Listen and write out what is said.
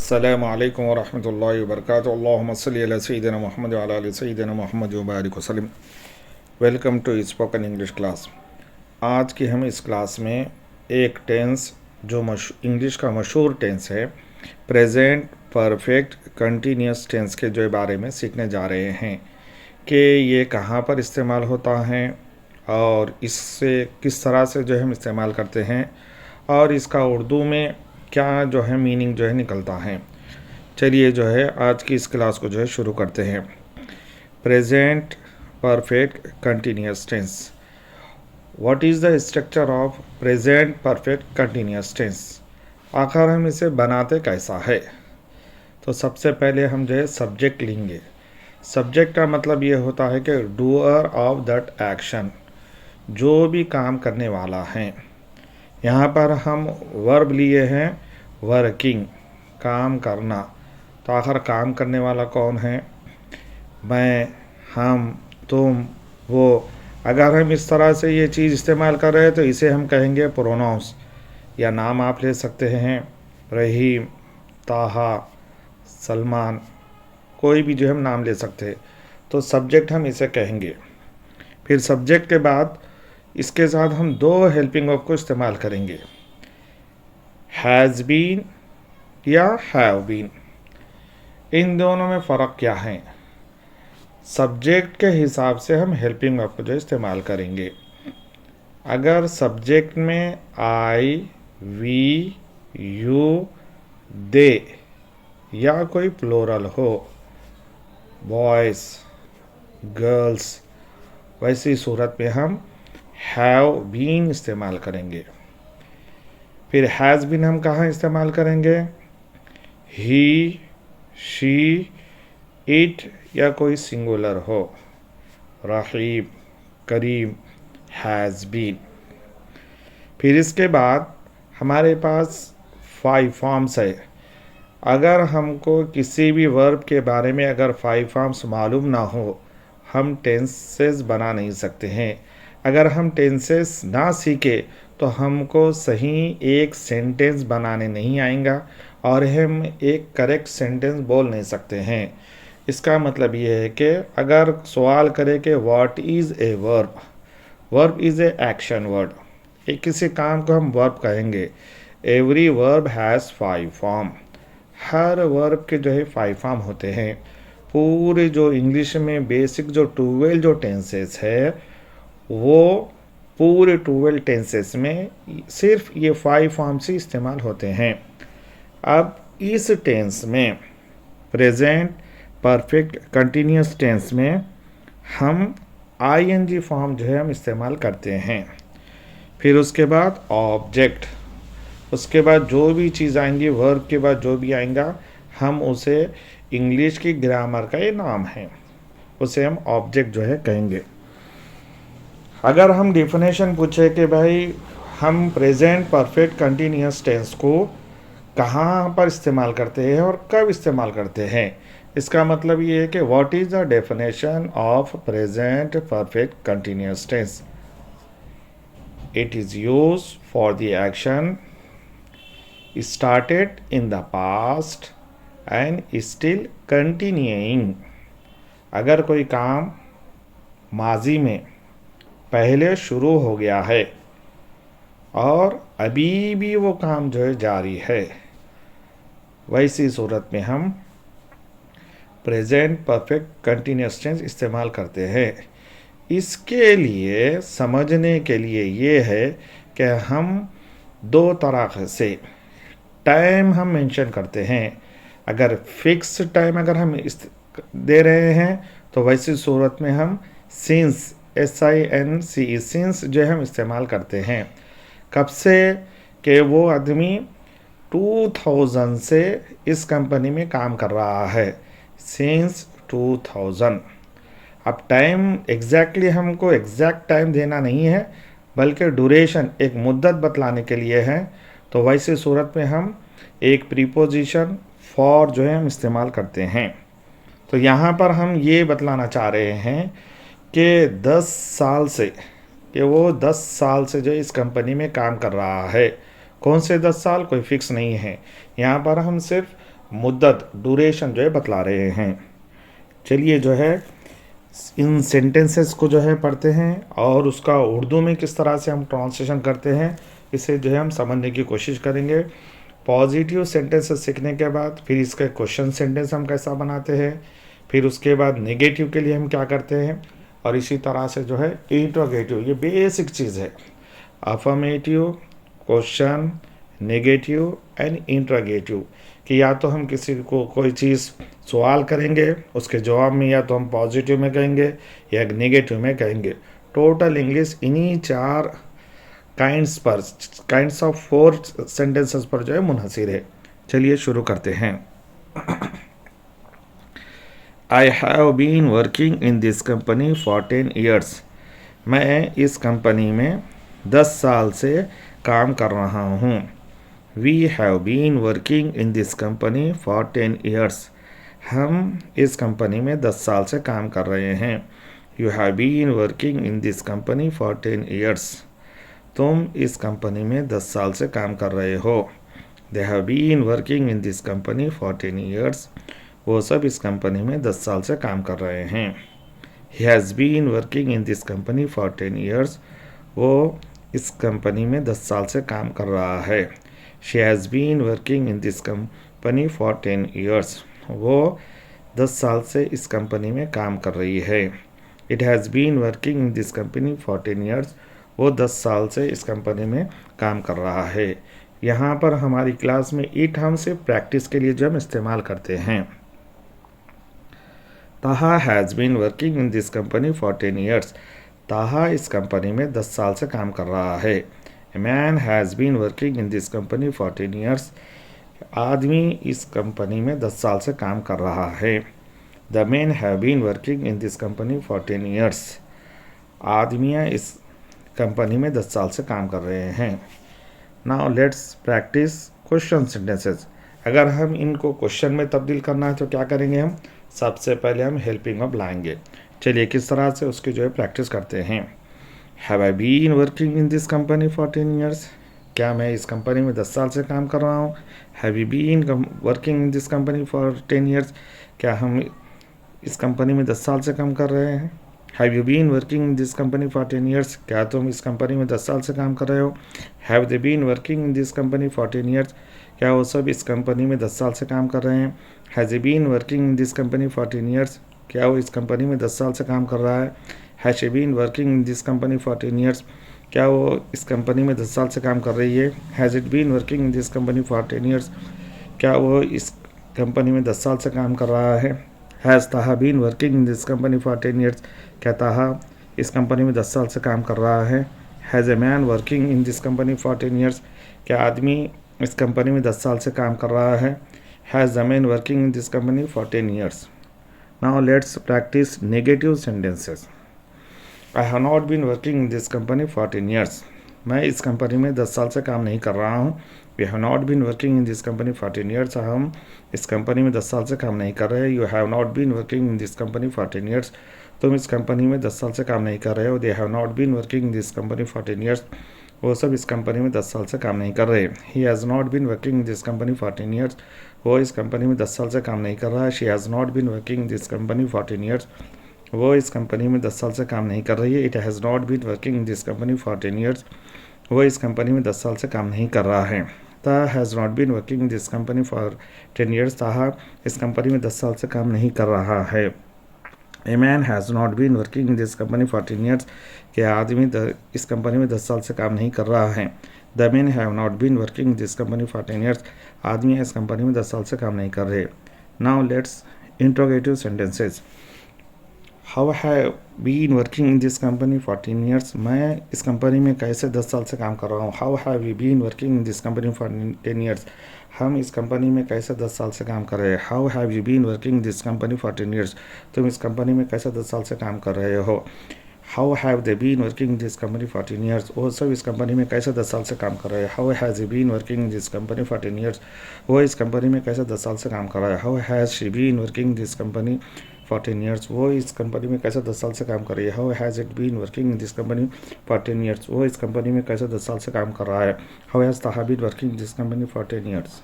अस्सलामु अलैकुम वरहमतुल्लाहि वबरकातुहू। अल्लाहुम्मा सल्लि अला सय्यिदिना मुहम्मद व अला आलि सय्यिदिना मुहम्मद व बारिक वसल्लम। Welcome to spoken English class. आज की हम इस क्लास में एक टेंस जो इंग्लिश का मशहूर टेंस है, प्रेजेंट परफेक्ट कंटिन्यूस टेंस के जो बारे में सीखने जा रहे हैं कि ये कहाँ पर इस्तेमाल होता है और इससे किस तरह से जो है हम इस्तेमाल करते हैं और इसका उर्दू में क्या जो है मीनिंग जो है निकलता है। चलिए जो है आज की इस क्लास को जो है शुरू करते हैं। Present perfect continuous tense. What is the structure of present perfect continuous tense? आखिर हम इसे बनाते कैसा है? तो सबसे पहले हम जो है सब्जेक्ट लेंगे। सब्जेक्ट का मतलब ये होता है कि डूअर ऑफ दैट एक्शन, जो भी काम करने वाला है। यहाँ पर हम वर्ब लिए हैं वर्किंग, काम करना। तो आखिर काम करने वाला कौन है? मैं, हम, तुम, वो। अगर हम इस तरह से ये चीज़ इस्तेमाल कर रहे हैं तो इसे हम कहेंगे प्रोनाउंस, या नाम आप ले सकते हैं रहीम, ताहा, सलमान, कोई भी जो हम नाम ले सकते हैं। तो सब्जेक्ट हम इसे कहेंगे। फिर सब्जेक्ट के बाद इसके साथ हम दो हेल्पिंग वर्ब को इस्तेमाल करेंगे, हैज़ बीन या हैव बीन। इन दोनों में फ़र्क क्या है? सब्जेक्ट के हिसाब से हम हेल्पिंग वर्ब को जो इस्तेमाल करेंगे। अगर सब्जेक्ट में आई, वी, यू, दे या कोई प्लूरल हो, बॉयज़, गर्ल्स, वैसी सूरत में हम हैव बीन इस्तेमाल करेंगे। फिर हैज़ बीन हम कहाँ इस्तेमाल करेंगे? ही, शी, इट या कोई सिंगुलर हो, रहीम, करीम, हैज़ बीन। फिर इसके बाद हमारे पास 5 फॉर्म्स है। अगर हमको किसी भी वर्ब के बारे में अगर 5 फॉर्म्स मालूम ना हो, हम टेंसेस बना नहीं सकते हैं। अगर हम टेंसेस ना सीखे तो हमको सही एक सेंटेंस बनाने नहीं आएगा और हम एक करेक्ट सेंटेंस बोल नहीं सकते हैं। इसका मतलब ये है कि अगर सवाल करें कि what is a verb, verb is a action word. एक किसी काम को हम वर्ब कहेंगे। Every verb has 5 form. Her verb के जो है 5 फॉर्म होते हैं। पूरे जो इंग्लिश में बेसिक जो 12 जो टेंसेस है, वो पूरे 12 टेंसेस में सिर्फ ये 5 फॉर्म्स ही इस्तेमाल होते हैं। अब इस टेंस में, प्रेजेंट परफेक्ट कंटिन्यूस टेंस में, हम आईएनजी फॉर्म जो है हम इस्तेमाल करते हैं। फिर उसके बाद ऑब्जेक्ट, उसके बाद जो भी चीज़ आएंगी, वर्ब के बाद जो भी आएगा, हम उसे इंग्लिश की ग्रामर का ये नाम है, उसे हम ऑब्जेक्ट जो है कहेंगे। अगर हम डिफिनेशन पूछे कि भाई हम प्रेजेंट परफेक्ट कंटिन्यूस टेंस को कहाँ पर इस्तेमाल करते हैं और कब इस्तेमाल करते हैं, इसका मतलब ये है कि what is the definition of present perfect continuous tense? It is use for the action started in the past and still continuing। अगर कोई काम माजी में पहले शुरू हो गया है और अभी भी वो काम जो है जारी है, वैसी सूरत में हम प्रेजेंट परफेक्ट कंटिन्यूस टेंस इस्तेमाल करते हैं। इसके लिए समझने के लिए ये है कि हम दो तरह से टाइम हम मेंशन करते हैं। अगर फिक्स टाइम अगर हम दे रहे हैं तो वैसी सूरत में हम सिंस, SINCE, सिंस जो है हम इस्तेमाल करते हैं। कब से? कि वो आदमी 2000 से इस कंपनी में काम कर रहा है, सिंस 2000। अब टाइम एग्जैक्टली हमको एग्जैक्ट टाइम देना नहीं है, बल्कि ड्यूरेशन, एक मुद्दत बतलाने के लिए है। तो वैसे सूरत में हम एक प्रीपोजिशन फॉर जो है हम इस्तेमाल करते हैं। तो यहाँ पर हम ये बतलाना चाह रहे हैं कि 10 साल से, कि वो 10 साल से जो इस कंपनी में काम कर रहा है। कौन से 10 साल? कोई फिक्स नहीं है। यहाँ पर हम सिर्फ मुद्दत ड्यूरेशन जो है बतला रहे हैं। चलिए जो है इन सेंटेंसेस को जो है पढ़ते हैं और उसका उर्दू में किस तरह से हम ट्रांसलेशन करते हैं इसे जो है हम समझने की कोशिश करेंगे। पॉजिटिव सेंटेंसेस सीखने के बाद फिर इसके क्वेश्चन सेंटेंस हम कैसा बनाते हैं, फिर उसके बाद नेगेटिव के लिए हम क्या करते हैं, और इसी तरह से जो है इंट्रोगेटिव, ये बेसिक चीज़ है। Affirmative, question, negative and interrogative कि या तो हम किसी को कोई चीज़ सवाल करेंगे, उसके जवाब में या तो हम पॉजिटिव में कहेंगे या नेगेटिव में कहेंगे। टोटल इंग्लिश इन्हीं 4 काइंड्स ऑफ 4 सेंटेंसेस पर जो है मुनहसिर है। चलिए शुरू करते हैं। I have been working in this company for 10 years. मैं इस कंपनी में 10 साल से काम कर रहा हूँ। We have been working in this company for 10 years. हम इस कंपनी में 10 साल से काम कर रहे हैं। You have been working in this company for 10 years. तुम इस कंपनी में 10 साल से काम कर रहे हो। They have been working in this company for 10 years. वो सब इस कंपनी में 10 साल से काम कर रहे हैं। He has been working in this company for 10 years. वो इस कंपनी में 10 साल से काम कर रहा है। She has been working in this company for 10 years. वो 10 साल से इस कंपनी में काम कर रही है। It has been working in this company for 10 years. वो 10 साल से इस कंपनी में काम कर रहा है। यहाँ पर हमारी क्लास में इट हम सिर्फ प्रैक्टिस के लिए जो हम इस्तेमाल करते हैं। Taha has been working in this company for 10 years. Taha इस कंपनी में 10 साल से काम कर रहा है। A man has been working in this company for 10 years. आदमी इस कंपनी में 10 साल से काम कर रहा है। The man have been working in this company for 10 years. आदमियाँ इस कंपनी में 10 साल से काम कर रहे हैं। Now let's practice question sentences. अगर हम इनको क्वेश्चन में तब्दील करना है तो क्या करेंगे हम? सबसे पहले हम हेल्पिंग वर्ब लाएंगे। चलिए किस तरह से उसकी जो है प्रैक्टिस करते हैं। Have I been working in this company for 10 years. क्या मैं इस कंपनी में 10 साल से काम कर रहा हूँ? Have you been working in this company for 10 years. क्या हम इस कंपनी में 10 साल से काम कर रहे हैं? Have you been working in this company for 10 years. क्या तुम इस कंपनी में 10 साल से काम कर रहे हो? Have they been working in this company for 10 years. क्या वो सब इस कंपनी में 10 साल से काम कर रहे हैं? Has A been working in this company for 10 years. क्या वो इस कंपनी में 10 साल से काम कर रहा है? Has A been working in this company for 10 years. क्या वो इस कंपनी में 10 साल से काम कर रही है? Has it been working in this company for 10 years. क्या वो इस कंपनी में 10 साल से काम कर रहा है? Has Taha been working in this company for 10 years. क्या ताहा इस कंपनी में 10 साल से काम कर रहा है? Has a man working in this company for 10 years. क्या आदमी इस कंपनी में 10 साल से काम कर रहा है? Has the man working in this company for 10 years. Now let's practice negative sentences. I have not been working in this company for 10 years. मैं इस कंपनी में 10 साल से काम नहीं कर रहा हूँ। We have not been working in this company for 10 years. हम इस कंपनी में 10 साल से काम नहीं कर रहे। You have not been working in this company for 10 years. तुम इस कंपनी में 10 साल से काम नहीं कर रहे हो। They have not been working in this company for 10 years. वो सब इस कंपनी में 10 साल से काम नहीं कर रहे। He has not been working in this company for 10 years. वो इस कंपनी में 10 साल से काम नहीं कर रहा है। She has not been working in this company for 10 years. वो इस कंपनी में 10 साल से काम नहीं कर रही है। It has not been working in this company for 10 years. वो इस कंपनी में 10 साल से काम नहीं कर रहा है। Taha has not been working in this company for 10 years. Taha इस कंपनी में 10 साल से काम नहीं कर रहा है। A man has not been working in this company for 10 years. क्या आदमी इस कंपनी में 10 साल से काम नहीं कर रहा है। The man have not been working in this company for 10 years. आदमी इस कंपनी में 10 साल से काम नहीं कर रहे। Now let's interrogative sentences. How have been working in this company for 10 years. मैं इस कंपनी में कैसे 10 साल से काम कर रहा हूँ। How have you been working in this company for 10 years. हम इस कंपनी में कैसे 10 साल से काम कर रहे हैं। How have you been working in this company for 10 years. तुम इस कंपनी में कैसे 10 साल से काम कर रहे हो। How have they been working in this company for 10 years. वो सब इस कंपनी में कैसे 10 साल से काम कर रहे हैं। How has he been working in this company for 10 years. वो इस कंपनी में कैसे 10 साल से काम कर रहा है। How has she been working this company for 10 years. वो इस कंपनी में कैसे 10 साल से काम कर रही है। How has it been working in this company for 10 years. वो इस कंपनी में कैसे 10 साल से काम कर रहा है। How has Taha been working this company for 10 years.